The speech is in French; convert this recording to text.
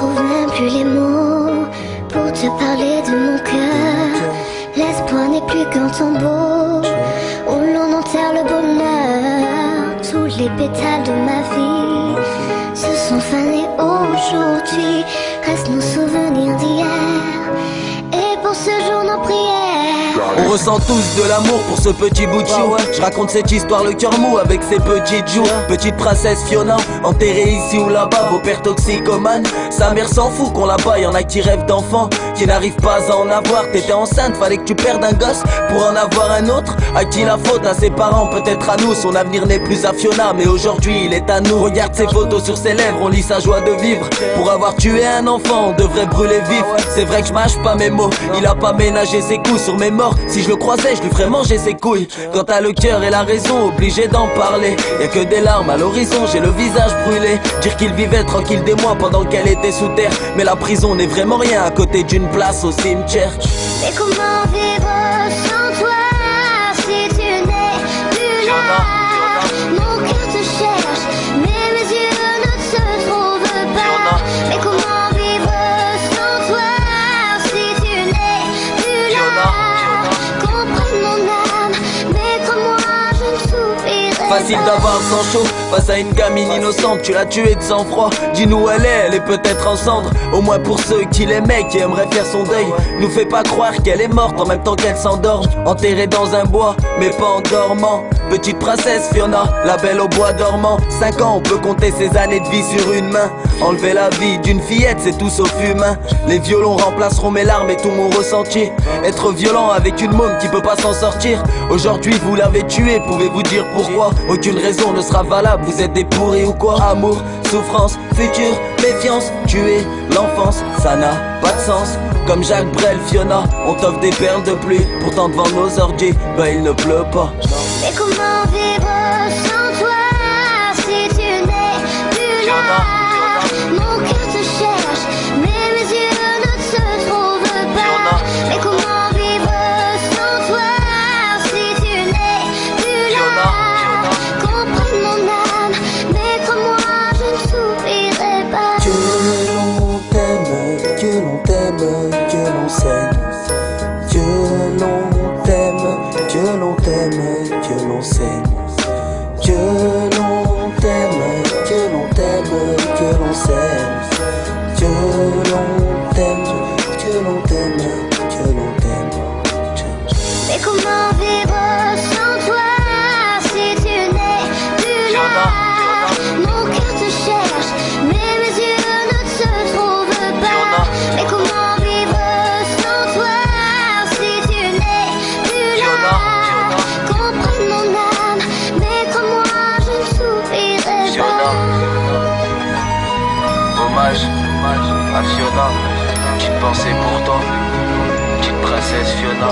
trouve même plus les mots pour te parler de mon cœur. L'espoir n'est plus qu'un tombeau où l'on enterre le bonheur. Tous les pétales de ma vie se sont fanés aujourd'hui. Restent nos souvenirs d'hier et pour ce jour nos prières. On ressent tous de l'amour pour ce petit bout de chou. Je raconte cette histoire le cœur mou avec ses petites joues. Petite princesse Fiona, enterrée ici ou là-bas. Beau-père toxicomane, sa mère s'en fout qu'on la bat. Y'en a qui rêvent d'enfants, qui n'arrivent pas à en avoir. T'étais enceinte, fallait que tu perdes un gosse pour en avoir un autre. À qui la faute? À ses parents, peut-être à nous. Son avenir n'est plus à Fiona, mais aujourd'hui il est à nous. Regarde ses photos sur ses lèvres, on lit sa joie de vivre. Pour avoir tué un enfant, on devrait brûler vif. C'est vrai que je mâche pas mes mots, il a pas ménagé ses coups sur mes morts. Si je le croisais, je lui ferais manger ses couilles. Quand t'as le cœur et la raison, obligé d'en parler. Y'a que des larmes à l'horizon, j'ai le visage brûlé. Dire qu'il vivait tranquille des mois pendant qu'elle était sous terre. Mais la prison n'est vraiment rien à côté d'une place au cimetière. Mais comment vivre sans toi si tu n'es plus là? Mon cœur te cherche, mais mes yeux ne se trouvent pas. Mais comment vivre sans toi si tu n'es plus là? Comprends mon âme, mais crois-moi, je ne souffrirai pas. Facile d'avoir le sang chaud face à une gamine innocente. Tu l'as tuée de sang-froid. Dis-nous où elle est peut-être en cendres. Au moins pour ceux qui l'aimaient, qui aimeraient faire son deuil. Nous fais pas croire qu'elle est morte en même temps qu'elle s'endort. Enterrée dans un bois, mais pas en dormant. Petite princesse Fiona, la belle au bois dormant. 5 ans, on peut compter ses années de vie sur une main. Enlever la vie d'une fillette, c'est tout sauf humain. Les violons remplaceront mes larmes et tout mon ressenti. Être violent avec une môme qui peut pas s'en sortir. Aujourd'hui vous l'avez tué, pouvez-vous dire pourquoi? Aucune raison ne sera valable, vous êtes des pourris ou quoi? Amour, souffrance, futur, méfiance, tuer l'enfance, ça n'a pas de sens. Comme Jacques Brel, Fiona, on t'offre des perles de pluie. Pourtant devant nos orgies, bah il ne pleut pas. Mais comment vivre sans toi si tu n'es plus là? Mon cœur te cherche, mais mes yeux ne se trouvent pas. Mais comment vivre sans toi si tu n'es plus là? Comprends mon âme, mais crois-moi, je ne souffrirai pas. Que l'on t'aime, que l'on t'aime, que l'on s'aime. Que l'on t'aime, que l'on t'aime, que l'on s'aime. Que l'on t'aime, que l'on t'aime, que l'on s'aime. Que l'on t'aime, que l'on t'aime, que l'on t'aime. Mais comment vivre sans toi si tu n'es plus là? Mon cœur te cherche, mais mes yeux ne se trouvent pas. Mais comment vivre sans toi si tu n'es plus là? Comprends mon âme, mais crois-moi, je ne souffrirai pas. Hommage à Fiona, petite pensée pour toi, petite princesse Fiona.